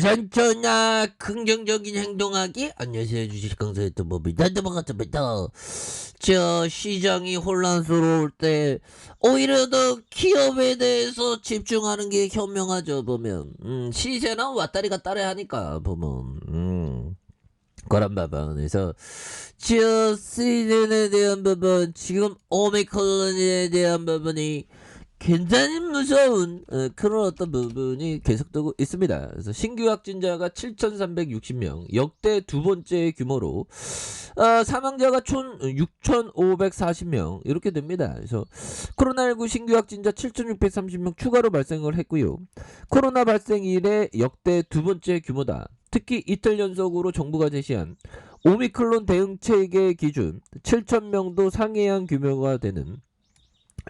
부산전화 긍정적인 행동하기. 안녕하세요, 주식 강사의 법이다. 반갑습니다. 저 시장이 혼란스러울 때 오히려 더 기업에 대해서 집중하는 게 현명하죠. 보면 시세는 왔다리 갔다리 하니까 보면 그런 부분에서 저 시즌에 대한 부분, 지금 오미크론에 대한 부분이 굉장히 무서운 그런 어떤 부분이 계속되고 있습니다. 그래서 신규 확진자가 7,360명, 역대 두 번째 규모로 사망자가 총 6,540명 이렇게 됩니다. 그래서 코로나19 신규 확진자 7,630명 추가로 발생을 했고요. 코로나 발생 이래 역대 두 번째 규모다. 특히 이틀 연속으로 정부가 제시한 오미크론 대응 체계 기준 7,000명도 상회한 규모가 되는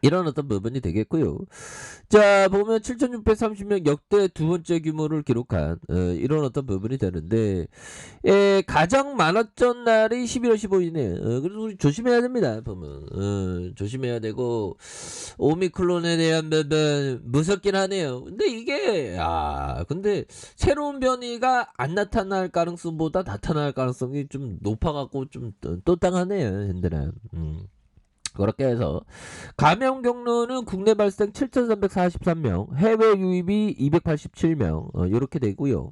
이런 어떤 부분이 되겠고요. 자, 보면 7,630명 역대 두 번째 규모를 기록한 이런 어떤 부분이 되는데, 가장 많았던 날이 11월 15일이네. 그래서 우리 조심해야 됩니다. 보면 조심해야 되고, 오미크론에 대한 부분 무섭긴 하네요. 근데 이게 근데 새로운 변이가 안 나타날 가능성보다 나타날 가능성이 좀 높아갖고 좀 또땅하네요, 현대는. 그렇게 해서 감염 경로는 국내 발생 7,343명, 해외 유입이 287명 이렇게 되고요.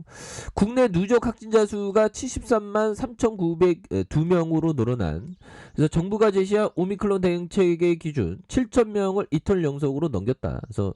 국내 누적 확진자 수가 73만 3,902명으로 늘어난, 그래서 정부가 제시한 오미크론 대응 체계 기준 7,000명을 이틀 연속으로 넘겼다. 그래서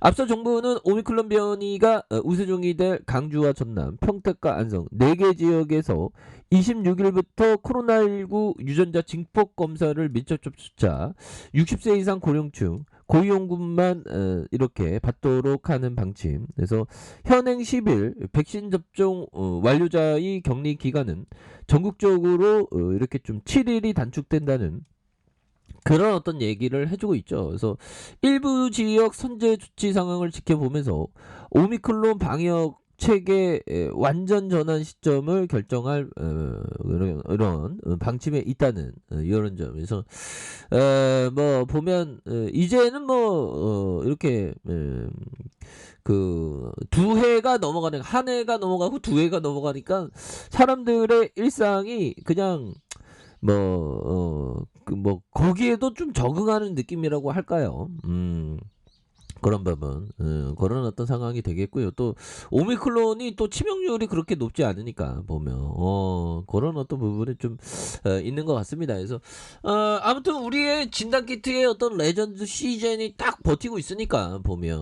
앞서 정부는 오미크론 변이가 우세종이 될 강주와 전남, 평택과 안성 4개 지역에서 26일부터 코로나19 유전자 증폭 검사를 밀접 접촉자 60세 이상 고령층 고위험군만 이렇게 받도록 하는 방침. 그래서 현행 10일 백신 접종 완료자의 격리 기간은 전국적으로 이렇게 좀 7일이 단축된다는 그런 어떤 얘기를 해주고 있죠. 그래서 일부 지역 선제 조치 상황을 지켜보면서 오미크론 방역 체계 완전 전환 시점을 결정할 이런 방침에 있다는 이런 점에서 뭐 보면 이제는 뭐 이렇게 그 두 해가 넘어가는, 한 해가 넘어가고 두 해가 넘어가니까 사람들의 일상이 그냥 뭐 거기에도 좀 적응하는 느낌이라고 할까요? 그런 부분, 그런 어떤 상황이 되겠고요. 또 오미크론이 또 치명률이 그렇게 높지 않으니까 보면 그런 어떤 부분이 좀 있는 것 같습니다. 그래서 아무튼 우리의 진단 키트의 어떤 레전드 시즌이 딱 버티고 있으니까 보면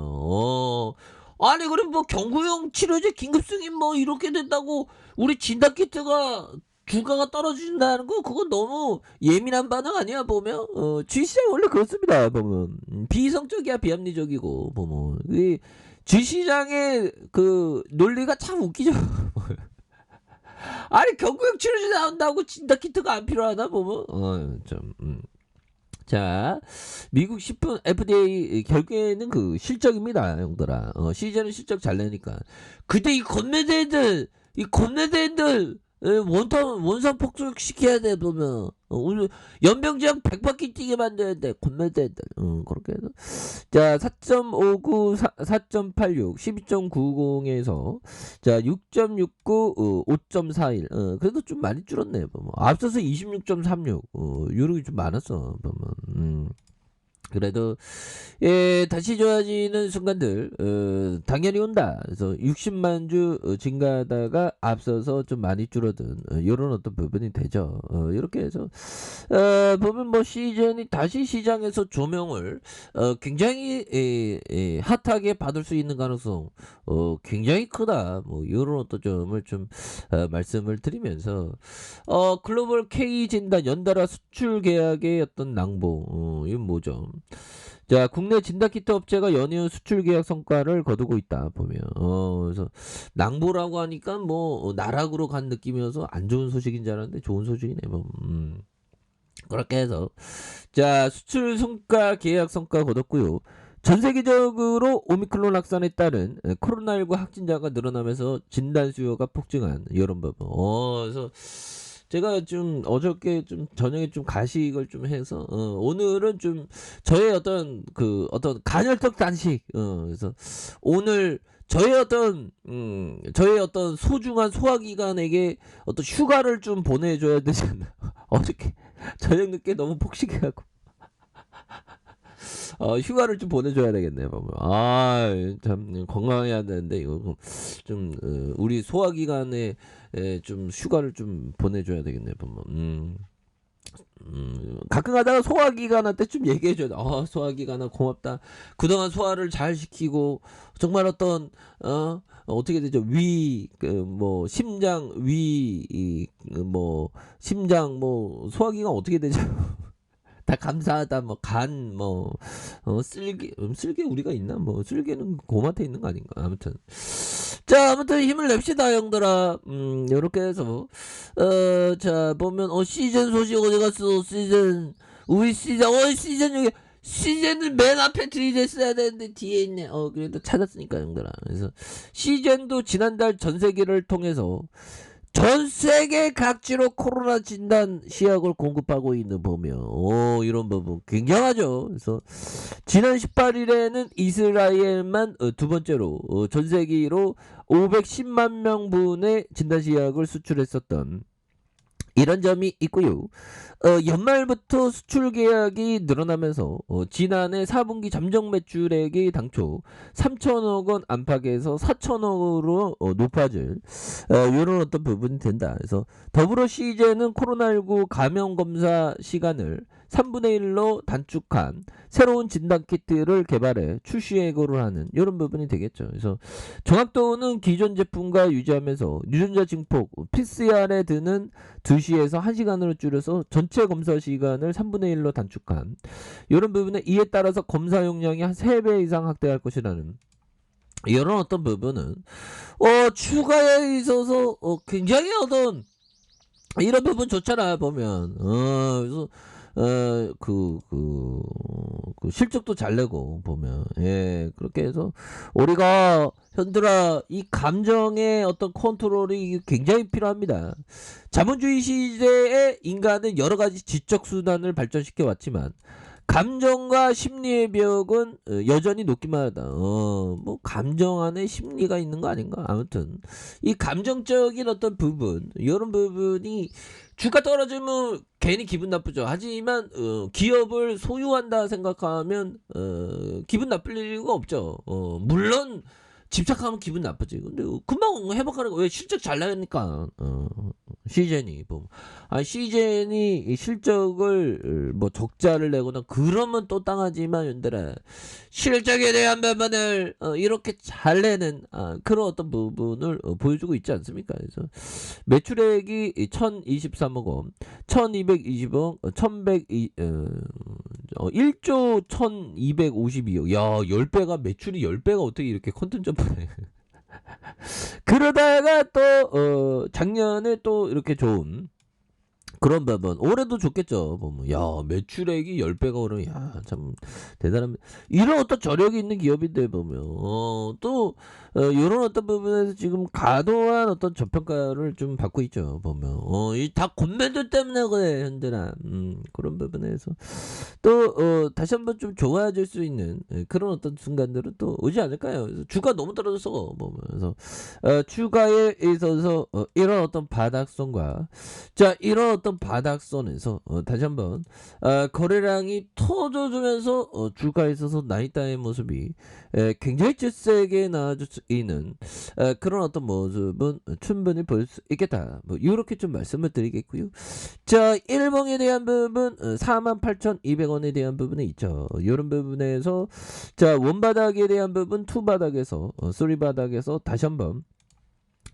아니 그럼 뭐 경구용 치료제 긴급 승인 뭐 이렇게 된다고 우리 진단 키트가 주가가 떨어진다는 거, 그건 너무 예민한 반응 아니야 보면. 주시장 원래 그렇습니다 보면. 비이성적이야, 비합리적이고 보면. 이 주시장의 그 논리가 참 웃기죠. 아니 경구용 치료제 나온다고 진단 키트가 안 필요하다 보면 좀. 자, 미국 식품 FDA 결국에는 그 실적입니다, 형들아. 시즌은 실적 잘 내니까. 근데 이 건네대들 원산 폭격시켜야 돼 보면. 오늘 연병장 100바퀴 뛰게 만들어야 돼, 건네대들. 그렇게 해서 자 4.59 4.86 12.90에서 자 6.69 5.41 그래도 좀 많이 줄었네 보면. 앞서서 26.36 요렇게 좀 많았어 보면. 그래도 다시 좋아지는 순간들 당연히 온다. 그래서 60만 주 증가하다가 앞서서 좀 많이 줄어든 이런 어떤 부분이 되죠. 이렇게 해서 보면 뭐 시즌이 다시 시장에서 조명을 굉장히 핫하게 받을 수 있는 가능성 굉장히 크다. 뭐 이런 어떤 점을 좀 말씀을 드리면서 글로벌 K 진단 연달아 수출 계약의 어떤 낭보, 이건 뭐죠? 자, 국내 진단키트 업체가 연이은 수출 계약 성과를 거두고 있다 보면. 그래서 낭보라고 하니까 뭐 나락으로 간 느낌이어서 안 좋은 소식인 줄 알았는데 좋은 소식이네 뭐. 그렇게 해서 자 수출 성과 계약 성과 거뒀고요. 전 세계적으로 오미크론 확산에 따른 코로나19 확진자가 늘어나면서 진단 수요가 폭증한 이런 부분. 그래서 제가 좀 어저께 좀 저녁에 좀 가식을 좀 해서 오늘은 좀 저의 어떤 그 어떤 간헐적 단식, 그래서 오늘 저의 어떤 소중한 소화기관에게 어떤 휴가를 좀 보내줘야 되지 않나. 어저께 저녁 늦게 너무 폭식해갖고 휴가를 좀 보내줘야 되겠네요. 보면. 참 건강해야 되는데 이거 좀 우리 소화기관에 좀 휴가를 좀 보내줘야 되겠네요. 보면. 가끔 가다가 소화기관한테 좀 얘기해줘야 돼. 소화기관아 고맙다. 그동안 소화를 잘 시키고 정말 어떤 어떻게 되죠? 뭐 심장 뭐 심장 뭐 소화기관 어떻게 되죠? 다 감사하다. 뭐 간 뭐 쓸개 우리가 있나? 뭐 쓸개는 곰한테 있는 거 아닌가? 아무튼 자, 아무튼 힘을 냅시다, 형들아. 요렇게 해서 자 보면 시즌 소식 어디 갔어? 시즌 우리 시즌 여기 시즌은 맨 앞에 들이댔어야 되는데 뒤에 있네. 그래도 찾았으니까 형들아. 그래서 시즌도 지난달 전세기를 통해서 전 세계 각지로 코로나 진단 시약을 공급하고 있는 보면 이런 부분 굉장하죠. 그래서 지난 18일에는 이스라엘만 두 번째로 전 세계로 510만 명분의 진단 시약을 수출했었던 이런 점이 있고요. 연말부터 수출 계약이 늘어나면서 지난해 4분기 잠정 매출액이 당초 3천억 원 안팎에서 4천억으로 높아질 이런 어떤 부분이 된다. 그래서 더불어 시제는 코로나19 감염 검사 시간을 3분의 1로 단축한 새로운 진단키트를 개발해 출시 예고를 하는 이런 부분이 되겠죠. 그래서 정확도는 기존 제품과 유지하면서 유전자 증폭 PCR에 드는 2시에서 1시간으로 줄여서 전체 검사 시간을 3분의 1로 단축한 이런 부분에 이에 따라서 검사 용량이 한 3배 이상 확대할 것이라는 이런 어떤 부분은 추가에 있어서 굉장히 어떤 이런 부분 좋잖아 보면 그래서 그 실적도 잘 내고 보면 그렇게 해서 우리가 현들아 이 감정의 어떤 컨트롤이 굉장히 필요합니다. 자본주의 시대에 인간은 여러 가지 지적 수단을 발전시켜 왔지만 감정과 심리의 벽은 여전히 높기만 하다. 뭐 감정 안에 심리가 있는 거 아닌가? 아무튼 이 감정적인 어떤 부분 이런 부분이 주가 떨어지면 괜히 기분 나쁘죠. 하지만 기업을 소유한다 생각하면 기분 나쁠 이유가 없죠. 물론 집착하면 기분 나쁘지. 근데 금방 회복하는 거 왜 실적 잘 나니까 시젠이 시젠이 실적을 뭐 적자를 내거나 그러면 또 땅하지만 연들아 실적에 대한 부분을 이렇게 잘 내는 그런 어떤 부분을 보여주고 있지 않습니까? 그래서 매출액이 1023억 원, 1220억, 1조 1252억. 야, 10배가 매출이 10배가 어떻게 이렇게 컨텐츠 점프해. 그러다가 또 작년에 또 이렇게 좋은 그런 부분 올해도 좋겠죠. 보면 야 매출액이 10배가 오르면 참 대단한 이런 어떤 저력이 있는 기업인데 보면 또 이런 어떤 부분에서 지금 과도한 어떤 저평가를 좀 받고 있죠. 보면 이 다 곤맨들 때문에 그래 현재나 그런 부분에서 또 다시 한번 좀 좋아질 수 있는 그런 어떤 순간들은 또 오지 않을까요? 그래서 주가 너무 떨어져서 보면서 주가에 있어서 이런 어떤 바닥선과 자 이런 어떤 바닥선에서 다시 한번 거래량이 터져주면서 주가에 있어서 나이다의 모습이 굉장히 세게 나아질 수 있는 그런 어떤 모습은 충분히 볼 수 있겠다. 뭐 이렇게 좀 말씀을 드리겠고요. 자 일봉에 대한 부분 48,200원에 대한 부분이 있죠. 이런 부분에서 자 원바닥에 대한 부분 투바닥에서 쓰리바닥에서 다시 한번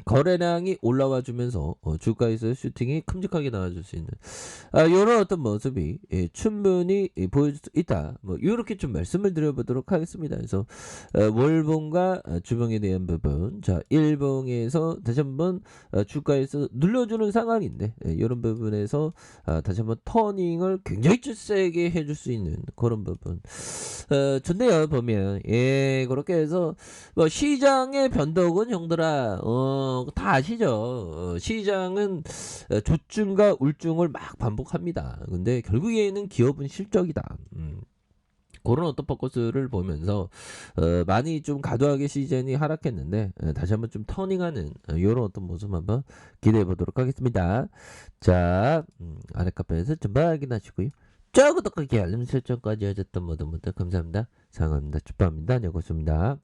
거래량이 올라와 주면서 주가에서 슈팅이 큼직하게 나와줄 수 있는 이런 어떤 모습이 충분히 보여줄 수 있다. 뭐 이렇게 좀 말씀을 드려보도록 하겠습니다. 그래서 월봉과 주봉에 대한 부분, 자 일봉에서 다시 한번 주가에서 눌러주는 상황인데 이런 부분에서 다시 한번 터닝을 굉장히 세게 해줄 수 있는 그런 부분 좋네요. 보면 그렇게 해서 뭐 시장의 변동은 형들아 다 아시죠? 시장은 조증과 울증을 막 반복합니다. 근데 결국에는 기업은 실적이다. 그런 어떤 포커스를 보면서 많이 좀 과도하게 시즌이 하락했는데 다시 한번 좀 터닝하는 요런 어떤 모습 한번 기대해 보도록 하겠습니다. 자, 아래 카페에서 좀 확인하시고요. 저 구독하기 알림 설정까지 해줬던 모든 분들 감사합니다. 사랑합니다. 축복합니다. 안녕히 계십니다.